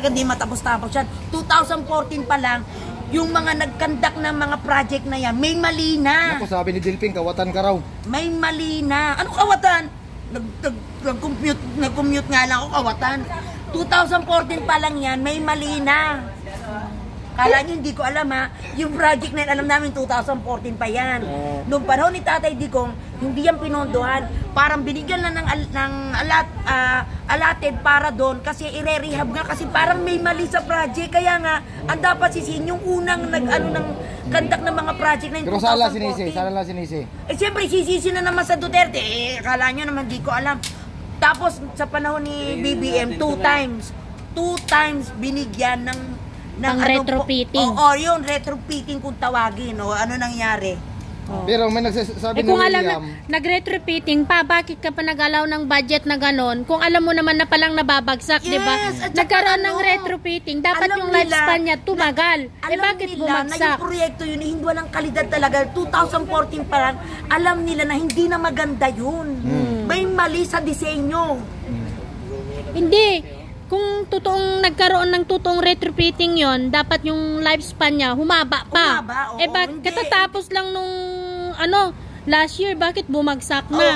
Hindi matapos-tapos yan. 2014 pa lang, yung mga nagkandak ng mga project na yan, may mali na. Ako sabi ni Dilping, kawatan ka raw. May mali na. Ano kawatan? Nag-commute nga lang ako, kawatan. 2014 pa lang yan, may mali na. Kala nyo, hindi ko alam ha. Yung project na yun, alam namin 2014 pa yan. Noong panahon ni Tatay Digong, hindi yan pinondohan. Parang binigyan lang ng allotted para doon kasi ire-rehab nga kasi parang may mali sa project. Kaya nga, ang dapat sisihin yung unang ng kandak ng mga project na yung 2014. Pero sala sinisi. Eh siyempre, sisisi na naman sa Duterte. Eh, akala nyo naman, hindi ko alam. Tapos, sa panahon ni BBM, 2 times binigyan ng retrofitting. Oo, yun, retrofitting kung tawagin. O, ano nangyari? Pero may nagsasabi kung ni alam William, na nag-retrofitting pa, bakit ka pa nag-alaw ng budget na ganon? Kung alam mo naman na palang nababagsak, yes, di ba? Nagkaroon ng retrofitting, dapat yung lifespan niya tumagal. Bakit bumagsak? Na yung proyekto yun, hindi walang kalidad talaga. 2014 pa lang, alam nila na hindi na maganda yun. May mali sa disenyo. Hindi. Kung totoong nagkaroon ng totoong retrofitting yon, dapat yung lifespan niya humaba pa. Katatapos lang nung last year, bakit bumagsak na?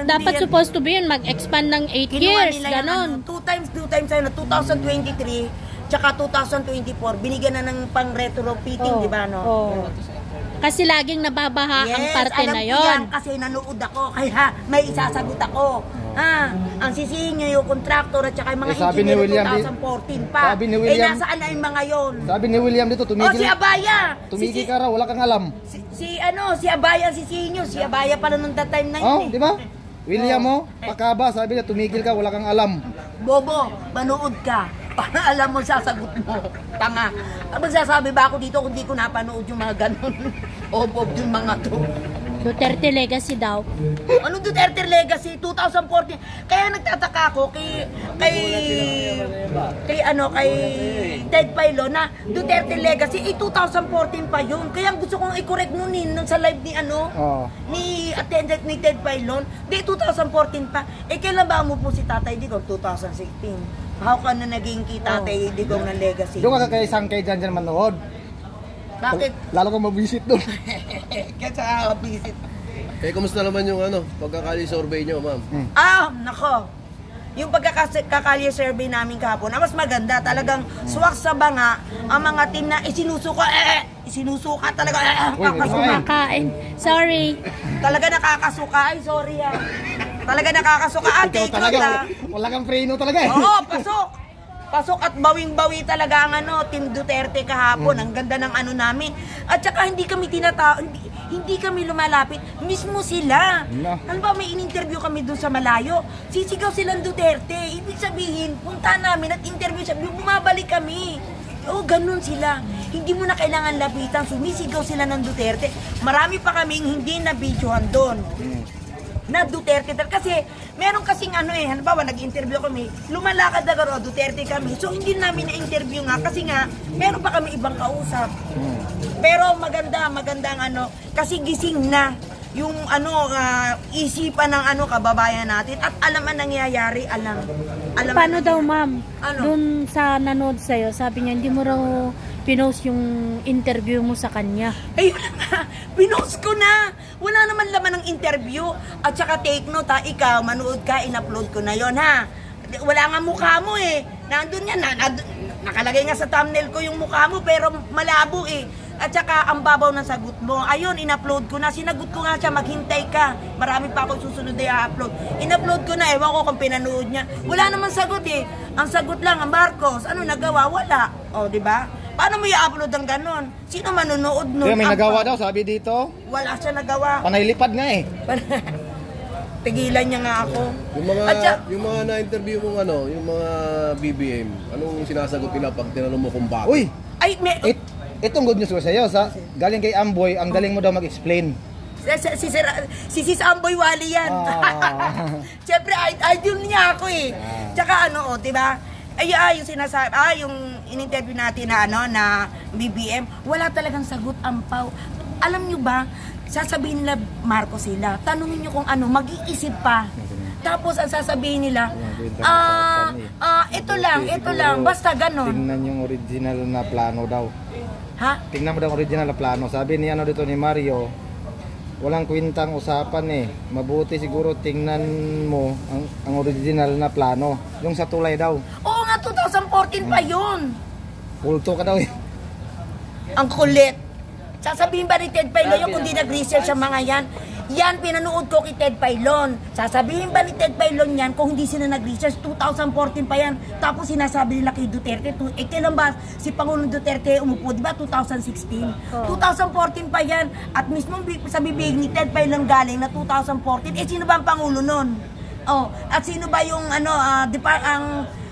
Dapat supposed to be yun, mag-expand ng 8 years, ganon. 2 times na 2023 tsaka 2024, binigyan na ng pang-retrofitting, di ba, no? Kasi laging nababaha ang parte na yon. Yes, kasi nanood ako, kaya may isasagot ako. Ang sisihin nyo yung contractor at saka yung mga engineer 2014 pa. Sabi ni William, nasaan na yung mga yon? Sabi ni William dito, tumigil. Si Abaya. Tumigil ka raw, wala kang alam. Si Abaya ang sisihin nyo. Si Abaya pala nung that time na yun. Di ba? William pakaba, sabi niya, tumigil ka, wala kang alam. Bobo, manood ka. Para alam mo, sasagot mo. Tanga. Magsasabi ba ako dito kung di ko napanood yung mga ganun? Obob yung mga to. Duterte legacy daw. Anong Duterte legacy? 2014. Kaya nagtataka ako kay Ted Pailo na Duterte legacy 2014 pa yun. Kaya gusto kong i-correct nun sa live ni attendant ni Ted Pailo. 2014 pa. Kailan ba mo po si Tatay Digong? 2016. How ka na naging Tatay Digong ng legacy? Doon ka kay Sangkay dyan manood. Bakit? Lalo kang mag-visit doon. Kaya saka visit. Kumusta naman yung pagkakali survey nyo, ma'am? Nako. Yung pagkakali survey namin kahapon, mas maganda. Talagang swak sa banga ang mga team na isinusuka talaga. Kumakain. Sorry. Talaga nakakasuka. Ay, sorry Talaga nakakasuka. Ikaw talaga, wala kang preno talaga eh. Oo, pasok at bawing-bawi talaga ang Team Duterte kahapon. Ang ganda ng namin. At saka hindi kami hindi kami lumalapit. Mismo sila. Ano ba, may in-interview kami doon sa malayo. Sisigaw silang Duterte. Ibig sabihin, punta namin at interview siya. Bumabalik kami. Ganun sila. Hindi mo na kailangan lapitan. Sumisigaw sila ng Duterte. Marami pa kaming hindi na-videohan doon. Na Duterte kasi meron kasing halimbawa nag-interview kami, lumalakad na Duterte kami, so hindi namin na-interview nga kasi nga meron pa kami ibang kausap. Pero maganda kasi gising na yung isipan ng kababayan natin at alam ang nangyayari, alam paano daw, ma'am? Doon sa nanood sa'yo, sabi niya hindi mo raw pinost yung interview mo sa kanya. Ayun na, pinost ko na. Wala naman laman ng interview. At saka take note ikaw, manood ka, in-upload ko na yon Wala nga mukha mo Nandun yan, nakalagay nga sa thumbnail ko yung mukha mo pero malabo At saka ang babaw ng sagot mo. Ayun, in-upload ko na. Sinagot ko nga siya, maghintay ka. Marami pa ako susunod na i-upload. In-upload ko na, ewan ko kung pinanood niya. Wala naman sagot Ang sagot lang, ang Marcos, nagawa? Wala. Di ba? Paano mo i-upload ang ganon? Sino manonood nun? May nagawa daw, sabi dito. Wala siya nagawa. Panaylipad nga Tigilan niya nga ako. Yung mga na-interview mong yung mga BBM, anong sinasagot nila pag tinanong mo kung bakit? Uy! Itong good news ko sa iyo, galing kay Amboy, ang galing mo daw mag-explain. Si Sis Amboy Wali yan. Siyempre, idol niya ako Tsaka diba? Yung sinasabi, yung in-interview natin na BBM, wala talagang sagot ang Pau. Alam nyo ba, sasabihin nila Marcos sila, tanungin nyo kung mag-iisip pa. Tapos ang sasabihin nila, ito lang, basta ganon. Tingnan yung original na plano daw. Ha? Tingnan mo daw ang original na plano. Sabi ni ano dito ni Mario, walang kwintang usapan eh. Mabuti siguro tingnan mo ang original na plano. Yung sa tulay daw. Oo nga, 2014 pa yun. Pulto ka daw eh. Ang kulit. Sasabihin ba ni Ted Pailon yung kung di nag-research ang mga yan? Yan, pinanood ko kay Ted Pailon. Sasabihin ba ni Ted Pailon yan kung hindi sila nag-research? 2014 pa yan. Tapos sinasabi nila kay Duterte. Kailan ba si Pangulong Duterte umupo? Diba 2016? 2014 pa yan. At mismo sa bibig ni Ted Pailon galing na 2014. Sino ba ang Pangulo nun? At sino ba yung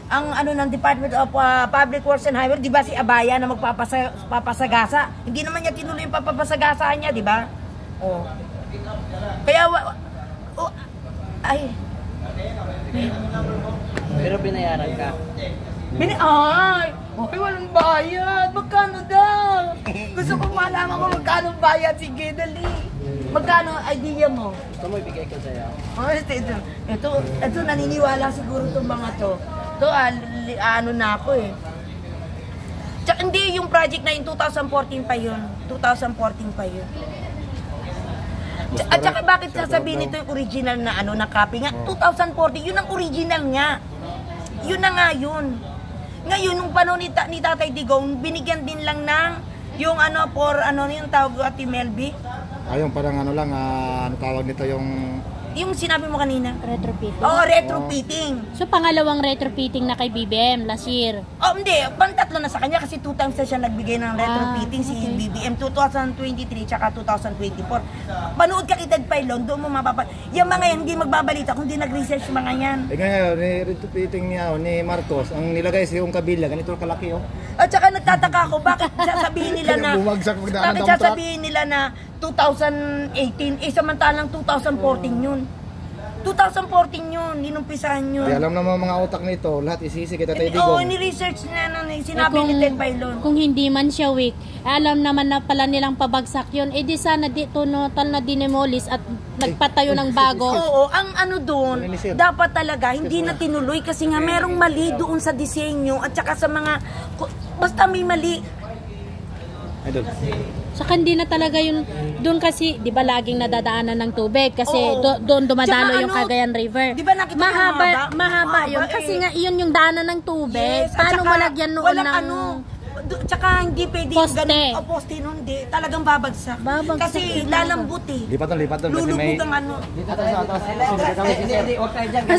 ng Department of Public Works and Highway, di ba si Abaya na magpapasagasa? Hindi naman niya tinuloy yung papapasagasaan niya, di ba? Kaya Pero binayaran ka. Walang bayad. Magkano daw? Gusto ko malaman kung magkano bayad. Sige, dali. Magkano idea mo? Gusto mo ibigay ko sa'yo. Ito, naniniwala siguro itong mga to. Ito, ano na ako eh. Tsaka hindi, yung project na yung 2014 pa yun. 2014 pa yun. At saka bakit sasabihin nito yung original na na copy nga? 2014, yun ang original nga. Yun na nga yun. Ngayon, nung panahon ni Tatay Digong, binigyan din lang ng yung yung tawag at Melby. Ayun, parang ano tawag nito yung sinabi mo kanina. Retrofitting. Oo, retrofitting. So, pangalawang retrofitting na kay BBM last year. Hindi. Pantatlo na sa kanya kasi 2 times na siya nagbigay ng retrofitting si BBM 2023 tsaka 2024. Panood ka kay Ted Pailon, doon mo yung mga yan, hindi magbabalita kung hindi nag-research mga yan. Ngayon, retrofitting niya ni Marcos, ang nilagay sa yung kabila, ganito kalaki At saka nagtataka ako, bakit sasabihin nila na bakit sasabihin nila na 2018, samantalang 2014 yun. 2014 yun, inumpisahan yun. Kaya alam naman mga utak nito, lahat isisi kita Ted Digong. Oo, ni-research na sinabi ni Ted Pailon. Kung hindi man siya weak, alam naman na pala nilang pabagsak yun, di sana total na dinemolis at nagpatayo ng bago. Oo, ang doon, dapat talaga, hindi na tinuloy kasi nga merong mali doon sa disenyo at saka sa mga, basta may mali. Idol. Saka hindi na talaga yun, doon kasi, di ba laging nadadaanan ng tubig kasi doon dumadalo yung Cagayan River. Di ba nakita mahaba yun kasi nga iyon yung daanan ng tubig. Yes, paano malagyan noon ng tsaka hindi pwede poste. Ganun, poste nun, di. Talagang babagsak. Kasi lalambot eh. Lipat kasi may... Lulubog ang Dito tayo sa atas.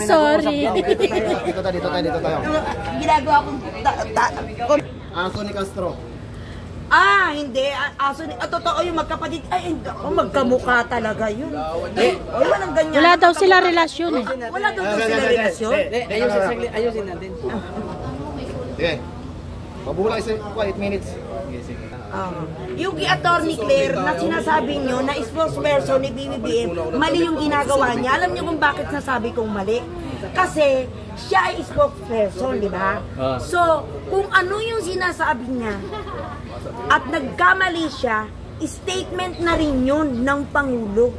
Sorry. Dito tayo. Ginagawa kong Anthony Castro. Hindi. Totoo yung magkapatid. Magkamukha talaga yun. Walang ganyan. Wala daw sila relasyon eh. Wala daw sila relasyon. Ayusin natin. Sige. Pabula isa 8 minutes. Yung Attorney Claire na sinasabi nyo na spokesperson ni BBM, mali yung ginagawa niya. Alam niyo kung bakit nasabi kong mali? Kasi siya ay spokesperson, di ba? So, kung ano yung sinasabi niya at nagkamali siya, statement na rin yun ng Pangulo.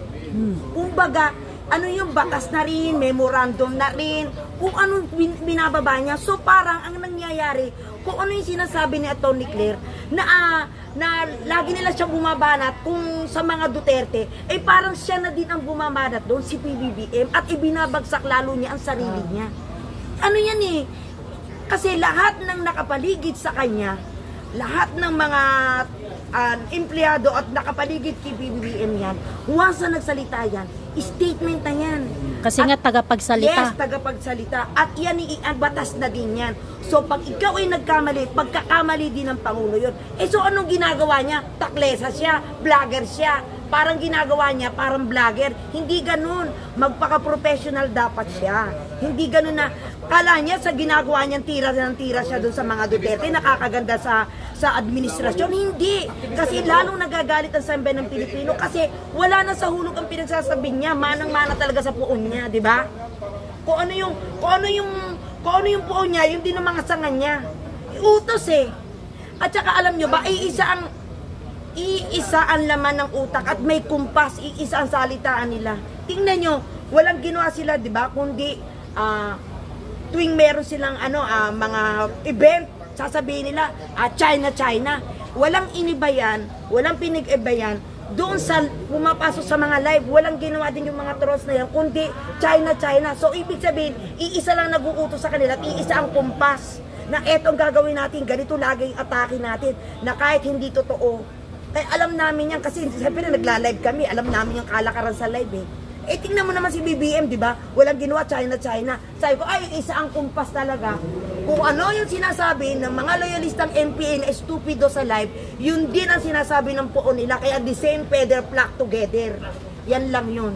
Kumbaga, ano yung batas na rin, memorandum na rin, kung anong binababa niya. So parang ang nangyayari, kung ano yung sinasabi ni Atty. Claire, na lagi nila siyang bumabanat kung sa mga Duterte, parang siya na din ang bumabanat doon, si PBBM, at ibinabagsak lalo niya ang sarili niya. Ano yan eh? Kasi lahat ng nakapaligid sa kanya, lahat ng mga empleyado at nakapaligid kay BBM yan, once na nagsalita yan, statement na yan. Kasi nga tagapagsalita. Yes, tagapagsalita. At yan ang batas na din yan. So pag ikaw ay nagkamali, pagkakamali din ng Pangulo yun. So anong ginagawa niya? Taklesa siya, vlogger siya. Parang ginagawa niya, parang vlogger. Hindi ganun. Magpaka-professional dapat siya. Hindi ganun na, kala niya sa ginagawa niyang tira siya dun sa mga Duterte, nakakaganda sa administrasyon. Hindi. Kasi lalong nagagalit ang sambayan ng Pilipino kasi wala na sa hulog ang pinagsasabi niya. Manang-mana talaga sa puon niya, di ba? Kung ano yung puon niya, yung din ng mga sanga niya. Utos eh. At saka alam niyo ba, iisa ang laman ng utak at may kumpas, iisa ang salitaan nila. Tingnan nyo, walang ginawa sila, di ba? Kundi, tuwing meron silang mga event, sasabihin nila, China. Walang iniba yan, walang pinag-iba yan. Doon sa pumapasok sa mga live, walang ginawa din yung mga trolls na yan, kundi China. So, ibig sabihin, iisa lang nag-uutos sa kanila at iisa ang kumpas na etong gagawin natin, ganito lagi yung atake natin, na kahit hindi totoo. Kaya alam namin yan, kasi siyempre nagla-live kami, alam namin yung kalakaran sa live eh. Eh, tingnan mo naman si BBM, di ba? Walang ginawa, China. Sabi ko, ay, isa ang kumpas talaga. Kung ano yung sinasabi ng mga loyalistang NPA na estupido sa live, yun din ang sinasabi ng poon nila. Kaya the same feather flock together. Yan lang yun.